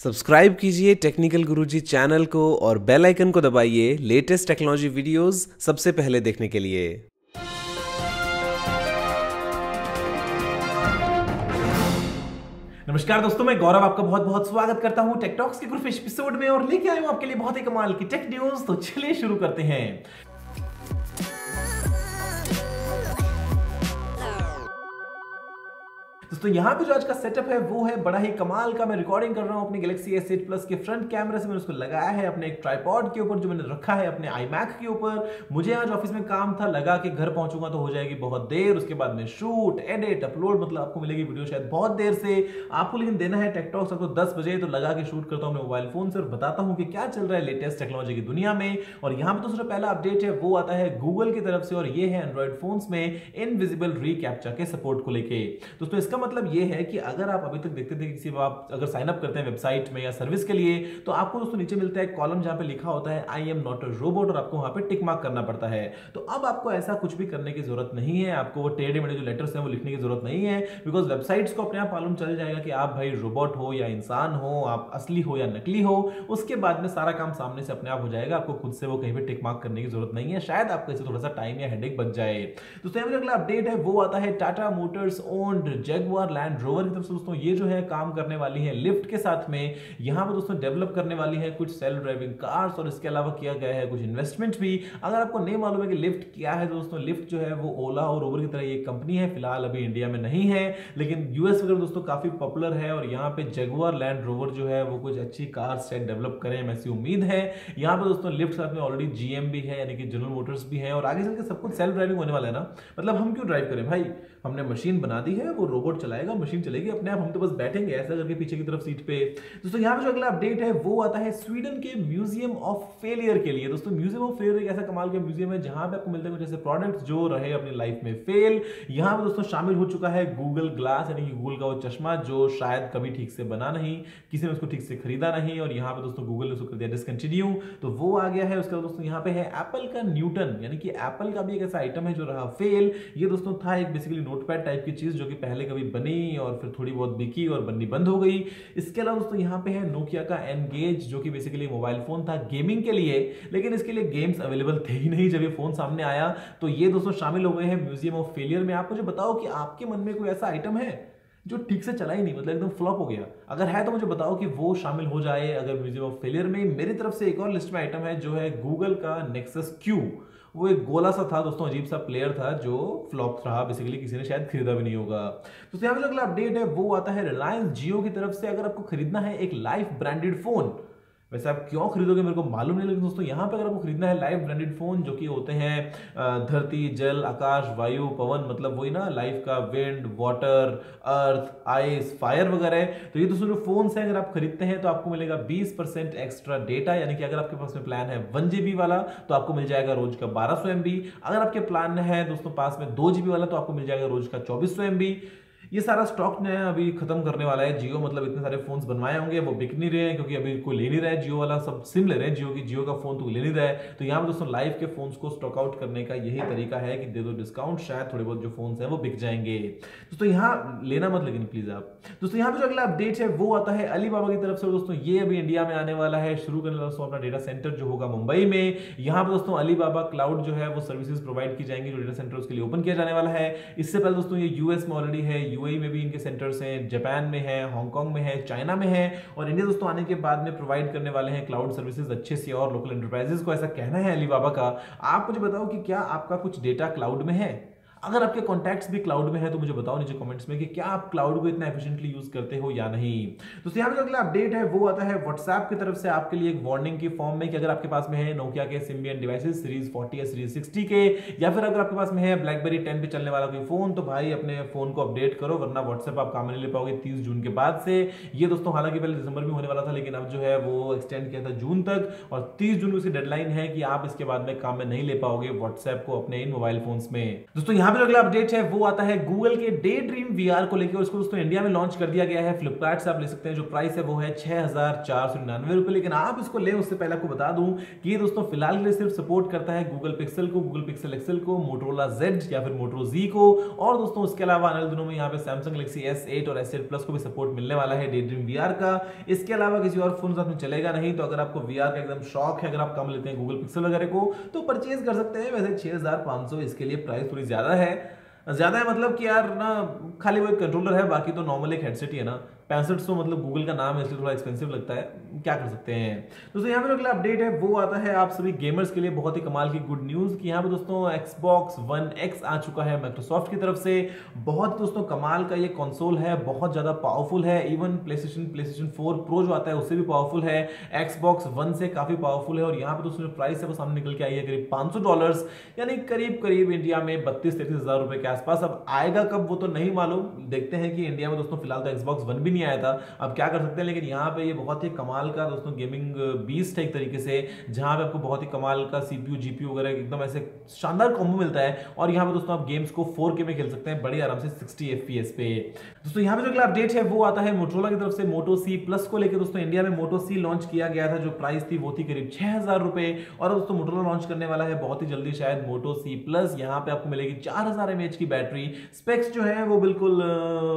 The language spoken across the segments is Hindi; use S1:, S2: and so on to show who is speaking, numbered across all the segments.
S1: सब्सक्राइब कीजिए टेक्निकल गुरुजी चैनल को और बेल आइकन को दबाइए लेटेस्ट टेक्नोलॉजी वीडियोस सबसे पहले देखने के लिए।
S2: नमस्कार दोस्तों, मैं गौरव आपका बहुत बहुत स्वागत करता हूं टेक टॉक्स के ग्रुप एपिसोड में और लेके आया हूं आपके लिए बहुत ही कमाल की टेक न्यूज। तो चलिए शुरू करते हैं। दोस्तों यहाँ पे जो आज का सेटअप है वो है बड़ा ही कमाल का। मैं रिकॉर्डिंग कर रहा हूँ अपने Galaxy S8 Plus के फ्रंट कैमरे से। मैंने उसको लगाया है अपने एक ट्राइपॉड के ऊपर जो मैंने रखा है अपने iMac के ऊपर। मुझे आज ऑफिस में काम था, लगा कि घर पहुंचूंगा तो हो जाएगी बहुत देर। उसके बाद में शूट एडिट अपलोड, मतलब आपको मिलेगी वीडियो शायद बहुत देर से आपको, लेकिन देना है टेक टॉक्स आपको 10 बजे। तो लगा के शूट करता हूँ अपने मोबाइल फोन से और बताता हूँ कि क्या चल रहा है लेटेस्ट टेक्नोलॉजी की दुनिया में। और यहाँ पे दूसरा पहला अपडेट है वो आता है गूगल की तरफ से और ये है एंड्रॉइड फोन्स में इनविजिबल रीकैप्चा के सपोर्ट को लेके। दोस्तों इसका मतलब ये है कि अगर आप अभी तक देखते थे किसी आप अगर साइन अप करते हैं वेबसाइट में या सर्विस के लिए, तो आपको दोस्तों नीचे मिलता है कॉलम जहां पे लिखा होता है I am not a robot और आपको वहां पे टिक मार्क करना पड़ता है। तो अब आपको ऐसा कुछ भी करने की जरूरत नहीं है, आपको वो टेढ़े मेढ़े जो लेटर्स हैं वो लिखने की जरूरत नहीं है, बिकॉज वेबसाइट्स को अपने आप मालूम चल जाएगा कि आप भाई रोबोट हो या इंसान हो, आप असली हो या नकली हो। उसके बाद में सारा काम सामने से अपने आप हो जाएगा, आपको खुद से वो कहीं पे टिक मार्क करने की जरूरत नहीं है। शायद आपको इससे थोड़ा सा टाइम या हेडेक बच जाए। दोस्तों यहाँ अगला अपडेट है वो आता है Tata Motors owned Jaguar land rover की तरफ से। दोस्तों ये जो है काम करने वाली है लिफ्ट के साथ में। यहां पर दोस्तों डेवलप करने वाली है कुछ सेल्फ ड्राइविंग कार्स और इसके अलावा किया गया है कुछ इन्वेस्टमेंट भी। अगर आपको नहीं मालूम है कि लिफ्ट क्या है, दोस्तों लिफ्ट जो है वो ओला और उबर की तरह एक कंपनी है। फिलहाल अभी इंडिया में नहीं है, लेकिन यूएस वगैरह दोस्तों काफी पॉपुलर है और यहाँ पे जगुआर लैंड रोवर जो है वो कुछ अच्छी कार सेट डेवलप करें, ऐसी उम्मीद है। यहाँ पे दोस्तों लिफ्ट साथ में ऑलरेडी जीएम भी है, यानी कि जनरल मोटर्स भी है और आगे चलकर सब कुछ सेल्फ ड्राइविंग होने वाला है ना। मतलब हम क्यों ड्राइव करें भाई, हमने मशीन बना दी है, वो रोबोट चलाएगा, मशीन चलेगी अपने आप, हम तो बस बैठेंगे ऐसा करके पीछे की तरफ सीट पे। दोस्तों यहाँ पे जो अगला अपडेट है वो आता है स्वीडन के म्यूजियम ऑफ फेलियर के लिए। दोस्तों म्यूजियम ऑफ फेलियर एक ऐसा कमाल का म्यूजियम है जहां पे आपको मिलते हैं कुछ ऐसे प्रोडक्ट्स जो रहे अपनी लाइफ में फेल। यहाँ पे दोस्तों शामिल हो चुका है गूगल ग्लास, यानी कि गूगल का वो चश्मा जो शायद कभी ठीक से बना नहीं, किसी ने उसको ठीक से खरीदा नहीं और यहाँ पे दोस्तों गूगल ने उसको कर दिया डिसकंटिन्यू, तो वो आ गया है। उसके बाद दोस्तों यहाँ पे है एप्पल का न्यूटन, यानी कि एप्पल का भी एक ऐसा आइटम है जो रहा फेल। ये दोस्तों था एक बेसिकली नोटपैड टाइप की चीज जो कि पहले कभी बनी और फिर थोड़ी बहुत बिकी और बननी बंद हो गई। इसके अलावा दोस्तों यहाँ पे है नोकिया का एनगेज जो कि बेसिकली मोबाइल फोन था गेमिंग के लिए, लेकिन इसके लिए गेम्स अवेलेबल थे ही नहीं जब ये फोन सामने आया। तो ये दोस्तों शामिल हो गए हैं म्यूजियम ऑफ फेलियर में। आप मुझे बताओ कि आपके मन में कोई ऐसा आइटम है जो ठीक से चला ही नहीं, मतलब एकदम फ्लॉप हो गया? अगर है तो मुझे बताओ कि वो शामिल हो जाए अगर म्यूजियम ऑफ फेलियर में। मेरी तरफ से एक और लिस्ट में आइटम है जो है गूगल का नेक्सस क्यू। वो एक गोला सा था दोस्तों, अजीब सा प्लेयर था जो फ्लॉप रहा, बेसिकली किसी ने शायद खरीदा भी नहीं होगा। तो यहाँ पे जो अगला अपडेट है वो आता है रिलायंस जियो की तरफ से। अगर आपको खरीदना है एक लाइफ ब्रांडेड फोन, वैसे आप क्यों खरीदोगे मेरे को मालूम नहीं, लेकिन दोस्तों यहाँ पे अगर आपको खरीदना है लाइफ ब्रांडेड फोन जो कि होते हैं धरती जल आकाश वायु पवन, मतलब वही ना लाइफ का विंड वाटर अर्थ आइस फायर वगैरह, तो ये दोस्तों जो फोन है अगर आप खरीदते हैं तो आपको मिलेगा 20% एक्स्ट्रा डेटा। यानी कि अगर आपके पास में प्लान है 1 GB वाला तो आपको मिल जाएगा रोज का 1200 MB। अगर आपके प्लान है दोस्तों पास में 2 GB वाला तो आपको मिल जाएगा रोज का 2400 MB। ये सारा स्टॉक ने अभी खत्म करने वाला है जियो, मतलब इतने सारे फोन्स बनवाए होंगे वो बिक नहीं रहे हैं क्योंकि अभी कोई ले नहीं रहा है जियो वाला, सब सिम ले रहे हैं जियो की, जियो का फोन तो ले नहीं रहा है। तो यहाँ पे दोस्तों लाइव के फोन्स को स्टॉक आउट करने का यही तरीका है कि दे दो डिस्काउंट, शायद थोड़े बहुत जो फोन्स हैं वो बिक जाएंगे। दोस्तों यहाँ लेना मत लेकिन प्लीज आप। दोस्तों यहाँ पे जो अगला अपडेट है वो आता है अलीबाबा की तरफ से। दोस्तों ये अभी इंडिया में आने वाला है, शुरू करने वाला दोस्तों अपना डेटा सेंटर जो होगा मुंबई में। यहाँ पे दोस्तों अलीबाबा क्लाउड जो है वो सर्विसेज प्रोवाइड की जाएंगी, जो डेटा सेंटर उसके लिए ओपन किया जाने वाला है। इससे पहले दोस्तों ये यूएस में ऑलरेडी है, यूएई में भी इनके सेंटर्स हैं, जापान में है, हांगकांग में है, चाइना में है और इंडिया दोस्तों आने के बाद में प्रोवाइड करने वाले हैं क्लाउड सर्विसेज अच्छे से और लोकल एंटरप्राइजेस को, ऐसा कहना है अलीबाबा का। आप मुझे बताओ कि क्या आपका कुछ डेटा क्लाउड में है? अगर आपके कॉन्टैक्ट्स भी क्लाउड में है तो मुझे बताओ नीचे कमेंट्स में कि क्या आप क्लाउड को इतना एफिशिएंटली यूज करते हो या नहीं। तो यहाँ पे जो अगला अपडेट है वो आता है व्हाट्सएप की तरफ से आपके लिए एक वार्निंग की फॉर्म में कि अगर आपके पास में है नोकिया के सिम्बियन डिवाइसेस सीरीज 40 या सीरीज 60 के, या फिर अगर आपके पास में है ब्लैकबेरी 10 पे चलने वाला कोई फोन, तो भाई अपने फोन को अपडेट करो वरना व्हाट्सएप आप काम नहीं ले पाओगे 30 जून के बाद से। ये दोस्तों हालांकि पहले दिसंबर में होने वाला था लेकिन अब जो है वो एक्सटेंड किया था जून तक और 30 जून की डेडलाइन है कि आप इसके बाद में काम में नहीं ले पाओगे व्हाट्सएप को अपने इन मोबाइल फोन्स में। दोस्तों यहाँ पे जो अगला अपडेट है वो आता है गूगल के डे ड्रीम वीआर को लेकर, उसको दोस्तों इंडिया में लॉन्च कर दिया गया है। फ्लिपकार्ट से आप ले सकते हैं, जो प्राइस है वो है 6,499 रुपए। लेकिन आप इसको ले उससे पहले आपको बता दूं कि ये दोस्तों फिलहाल के लिए सिर्फ सपोर्ट करता है गूगल पिक्सल को, गूगल पिक्सल एक्सेल को, मोटरोला Z या फिर मोटरो Z को, और दोस्तों उसके अलावा आने वाले दिनों में यहाँ पे सैमसंग गैलेक्सी S8 और S8 प्लस को भी सपोर्ट मिलने वाला है डे ड्रीम वीआर का। इसके अलावा किसी और फोन साथ में चलेगा नहीं। तो अगर आपको वीआर का एकदम शौक है, अगर आप कम लेते हैं गूगल पिक्सल वगैरह को, तो परचेज कर सकते हैं। वैसे 6,500 इसके लिए प्राइस थोड़ी ज्यादा है मतलब कि यार ना, खाली वो एक कंट्रोलर है, बाकी तो नॉर्मल एक हेडसेट ही है ना। 6500 मतलब गूगल का नाम है इसलिए थोड़ा एक्सपेंसिव लगता है, क्या कर सकते हैं। दोस्तों यहाँ पे जो अगला अपडेट है वो आता है आप सभी गेमर्स के लिए बहुत ही कमाल की गुड न्यूज कि यहाँ पे दोस्तों Xbox One X आ चुका है माइक्रोसॉफ्ट की तरफ से। बहुत दोस्तों कमाल का ये कंसोल है, बहुत ज्यादा पावरफुल है। इवन प्लेस्टेशन 4 प्रो जो आता है उससे भी पावरफुल है, Xbox One से काफी पावरफुल है। और यहाँ पे दोस्तों प्राइस है वो सामने निकल के आई है करीब $500, यानी करीब इंडिया में 32-33 हजार रुपए के आसपास। अब आएगा कब वो तो नहीं मालूम, देखते हैं कि इंडिया में दोस्तों फिलहाल तो Xbox One भी नहीं आया था, अब क्या कर सकते हैं। लेकिन यहाँ पे ये बहुत ही कमाल का दोस्तों गेमिंग बीस्ट है एक तरीके से, जहां पे आपको बहुत ही कमाल का CPU GPU वगैरह एकदम ऐसे शानदार कॉम्बो मिलता है। और यहाँ पे दोस्तों आप गेम्स को 4K में खेल सकते हैं बड़ी आराम से 60 FPS पे। दोस्तों यहाँ पे जो अगला अपडेट है वो आता है मोटरोला की तरफ से मोटो C प्लस को लेकर। दोस्तों इंडिया में मोटो C लॉन्च किया गया था, जो प्राइस थी वो थी करीब 6,000 रुपए। और दोस्तों मोटरोला लॉन्च करने वाला है बहुत ही जल्दी शायद मोटो C प्लस। यहाँ पे आपको मिलेगी 4000 mAh की बैटरी। स्पेक्स जो है वो बिल्कुल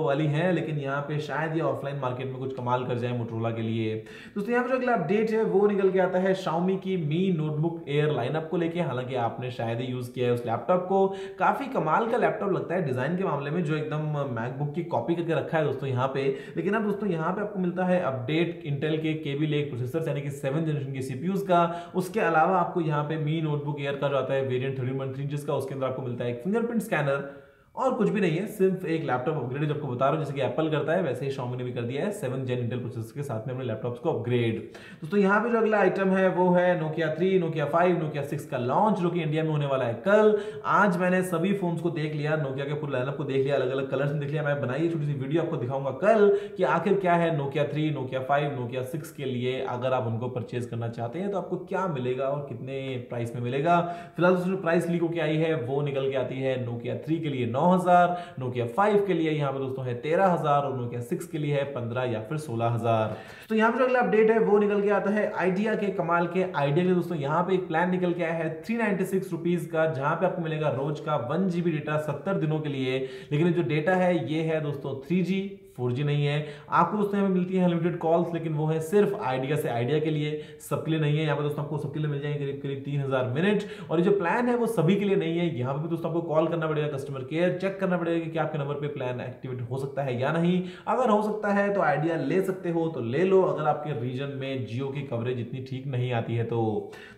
S2: वाली है, लेकिन यहाँ पे शायद ये ऑफलाइन मार्केट में कुछ कमाल कर जाए मोटरोला के लिए। दोस्तों यहाँ पे जो अगला अपडेट है वो निकल के आता है Xiaomi की Mi नोटबुक एयर लाइनअप को लेके। हालांकि आपने शायद ही यूज किया है उस लैपटॉप को, काफी कमाल का लैपटॉप लगता है डिजाइन के मामले में, जो एकदम मैकबुक की कॉपी करके रखा है दोस्तों यहाँ पे। लेकिन अब दोस्तों यहाँ पे आपको मिलता है अपडेट इंटेल के Kaby Lake प्रोसेसर यानी कि 7th जनरेशन के सीपीयूज का। उसके अलावा आपको यहाँ पे Mi नोटबुक एयर का जो आता है वेरिएंट 13.3 इंचेस का, उसके अंदर आपको मिलता है एक फिंगरप्रिंट स्कैनर, और कुछ भी नहीं है, सिर्फ एक लैपटॉप अपग्रेड जो आपको बता रहा हूं, जैसे कि एप्पल करता है वैसे ही Xiaomi ने भी कर दिया है 7th Gen इंटेल प्रोसेसर के साथ में अपने लैपटॉप्स को अपग्रेड। दोस्तों यहाँ पे जो अगला आइटम है वो है Nokia 3, Nokia 5, Nokia 6 का लॉन्च, जो कि इंडिया में होने वाला है कल। आज मैंने सभी फोन्स को देख लिया, नोकिया के पूरे लाइनअप को देख लिया, अलग अलग कलर्स में देख लिया। मैं बनाई छोटी सी वीडियो आपको दिखाऊंगा कल कि आखिर क्या है Nokia 3, Nokia 5, Nokia 6 के लिए। अगर आप उनको परचेज करना चाहते हैं तो आपको क्या मिलेगा और कितने प्राइस में मिलेगा। फिलहाल दोस्तों प्राइस लीक होकर आई है वो निकल के आती है Nokia 3 के लिए 9,000, Nokia 5 के लिए यहाँ पे दोस्तों है 13,000 और Nokia 6 के लिए है 15 या फिर 16,000। तो यहाँ पे जो अगला अपडेट है वो निकल के आता है आइडिया के कमाल के आइडिया के। दोस्तों यहाँ पे एक प्लान निकल के आया है 396 रुपीज का, जहां पे आपको मिलेगा रोज का 1 GB डेटा 70 दिनों के लिए। लेकिन जो डेटा है ये है दोस्तों 3G 4G नहीं है। आपको दोस्तों यहाँ पे मिलती है अनलिमिटेड कॉल्स, लेकिन वो है सिर्फ आइडिया से आइडिया के लिए, सबके लिए नहीं है। यहाँ पे दोस्तों आपको सबके लिए मिल जाएंगे करीब 3000 मिनट। और ये जो प्लान है वो सभी के लिए नहीं है। यहाँ पे भी दोस्तों आपको कॉल करना पड़ेगा, कस्टमर केयर चेक करना पड़ेगा कि आपके नंबर पे प्लान एक्टिवेट हो सकता है या नहीं। अगर हो सकता है तो आइडिया ले सकते हो तो ले लो, अगर आपके रीजन में जियो की कवरेज इतनी ठीक नहीं आती है तो।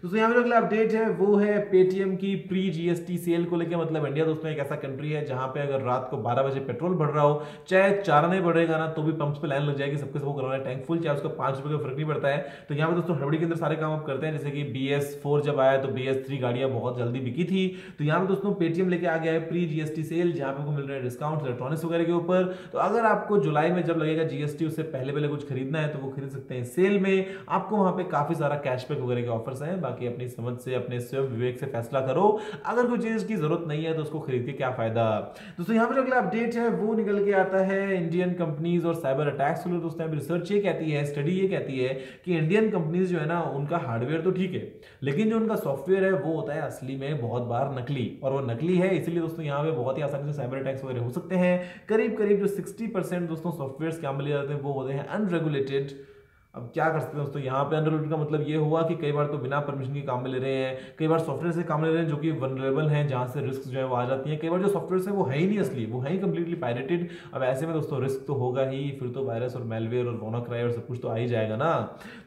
S2: दोस्तों यहाँ पे अगला अपडेट है वो है पेटीएम की प्री GST सेल को लेकर। मतलब इंडिया दोस्तों एक ऐसा कंट्री है जहां पे अगर रात को 12 बजे पेट्रोल बढ़ रहा हो, चाहे 4 आने बढ़ेगा ना, तो भी पंप्स पे लाइन लग जाएगी, सबके सबको करवाना है टैंक फुल, चाहे उसका 5 रुपए का फर्क नहीं पड़ता है। तो यहाँ पे दोस्तों हड़बड़ी के अंदर सारे काम आप करते हैं, जैसे कि BS4 जब आया तो BS3 गाड़ियां बहुत जल्दी बिकी थी। तो यहाँ पे दोस्तों पेटीएम लेके आ गया है प्री GST सेल, जहां पे आपको मिल रहे हैं डिस्काउंट इलेक्ट्रॉनिक्स वगैरह के ऊपर। तो अगर आपको जुलाई में जब लगेगा GST उससे पहले कुछ खरीदना है तो वो खरीद सकते हैं सेल में। आपको वहां पे काफी सारा कैशबैक वगैरह के ऑफर्स हैं, बाकी अपनी समझ से अपने स्वयं विवेक से फैसला करो। अगर कोई चीज की जरूरत नहीं है तो उसको खरीद के क्या फायदा। दोस्तों यहाँ पे अगला अपडेट है वो निकल के आता है इंडियन कंपनीज और साइबर अटैक्स को। दोस्तों रिसर्च ये कहती है, स्टडी ये कहती है कि इंडियन कंपनीज जो है ना, उनका हार्डवेयर तो ठीक है, लेकिन जो उनका सॉफ्टवेयर है वो होता है असली में बहुत बार नकली, और वो नकली है इसलिए दोस्तों यहाँ पे बहुत ही आसानी से साइबर अटैक्स वगैरह हो सकते हैं। करीब जो 60% दोस्तों सॉफ्टवेयर काम में लिए जाते हैं वो होते हैं अनरेगुलेटेड। अब क्या कर सकते हैं दोस्तों, यहाँ पे अनरेगुलेटेड का मतलब ये हुआ कि कई बार तो बिना परमिशन के काम में ले रहे हैं, कई बार सॉफ्टवेयर से काम ले रहे हैं जो कि वनरेबल हैं, जहां से रिस्क जो है वो आ जाती है। कई बार जो सॉफ्टवेयर है वो है ही नहीं असली, वो है ही कंप्लीटली पायरेटेड। अब ऐसे में दोस्तों रिस्क तो होगा ही, फिर तो वायरस और मेलवेयर और WannaCry और सब कुछ तो आ ही जाएगा ना।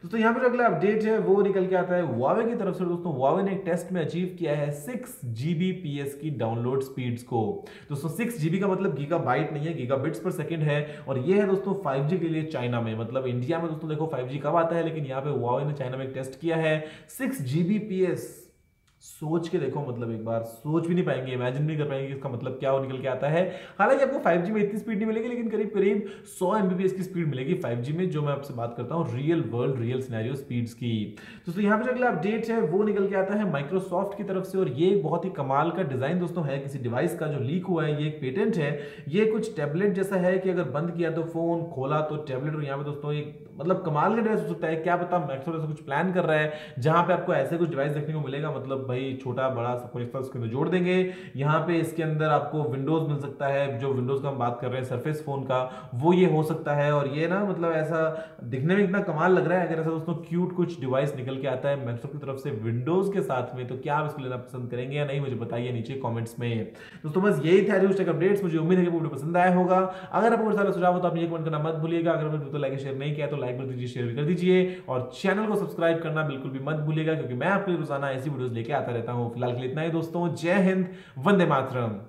S2: दोस्तों यहाँ पे जो अगला अपडेट है वो निकल के आता है Huawei की तरफ से। दोस्तों Huawei ने एक टेस्ट में अचीव किया है 6 Gbps की डाउनलोड स्पीड्स को। दोस्तों 6 GB का मतलब गीगाबाइट नहीं है, गीगाबिट्स पर सेकंड है। और ये है दोस्तों 5G के लिए चाइना में। मतलब इंडिया में दोस्तों देखो 5G कब आता है, लेकिन यहाँ पे Huawei ने चाइना में एक टेस्ट किया है 6 Gbps। सोच के देखो, मतलब एक बार सोच भी नहीं पाएंगे, इमेजिन नहीं कर पाएंगे कि इसका मतलब क्या वो निकल के आता है। हालांकि आपको 5G में इतनी स्पीड नहीं मिलेगी, लेकिन करीब करीब 100 Mbps की स्पीड मिलेगी 5G में, जो मैं आपसे बात करता हूँ real world real scenario speeds की। दोस्तों यहाँ पे जो अगला अपडेट है वो निकल के आता है माइक्रोसॉफ्ट की तरफ से, और ये एक बहुत ही कमाल का डिजाइन दोस्तों है किसी डिवाइस का जो लीक हुआ है। ये एक पेटेंट है, ये कुछ टैबलेट जैसा है कि अगर बंद किया तो फोन, खोला तो टैबलेट। और यहाँ पे दोस्तों एक मतलब कमाल का डिवाइस हो सकता है, क्या पता माइक्रोसॉफ्ट कुछ प्लान कर रहा है जहां पे आपको ऐसे कुछ डिवाइस देखने को मिलेगा। मतलब भाई छोटा बड़ा सब कुछ उसके अंदर जोड़ देंगे। यहाँ पे इसके अंदर आपको विंडोज मिल सकता है, जो विंडोज का हम बात कर रहे हैं सरफेस फोन का, वो ये हो सकता है। और ये ना मतलब ऐसा दिखने में इतना कमाल लग रहा है। अगर ऐसा दोस्तों क्यूट कुछ डिवाइस निकल के आता है माइक्रोसॉफ्ट की तरफ से विंडोज के साथ में, तो क्या आप इसको लेना पसंद करेंगे या नहीं, मुझे बताइए नीचे कॉमेंट्स में। दोस्तों बस यही था न्यूज़ टेक अपडेट्स। मुझे उम्मीद है कि वीडियो पसंद आया होगा। अगर आपको सारा सुझाव हो तो आप ये कमेंट करना मत भूलिएगा। अगर आपने तो लाइक शेयर नहीं किया तो लाइक कर दीजिए, शेयर भी कर दीजिए, और चैनल को सब्सक्राइब करना बिल्कुल भी मत भूलिएगा, क्योंकि मैं आपके लिए रोजाना ऐसी वीडियोस लेके आता रहता हूं। फिलहाल के लिए इतना ही दोस्तों, जय हिंद, वंदे मातरम।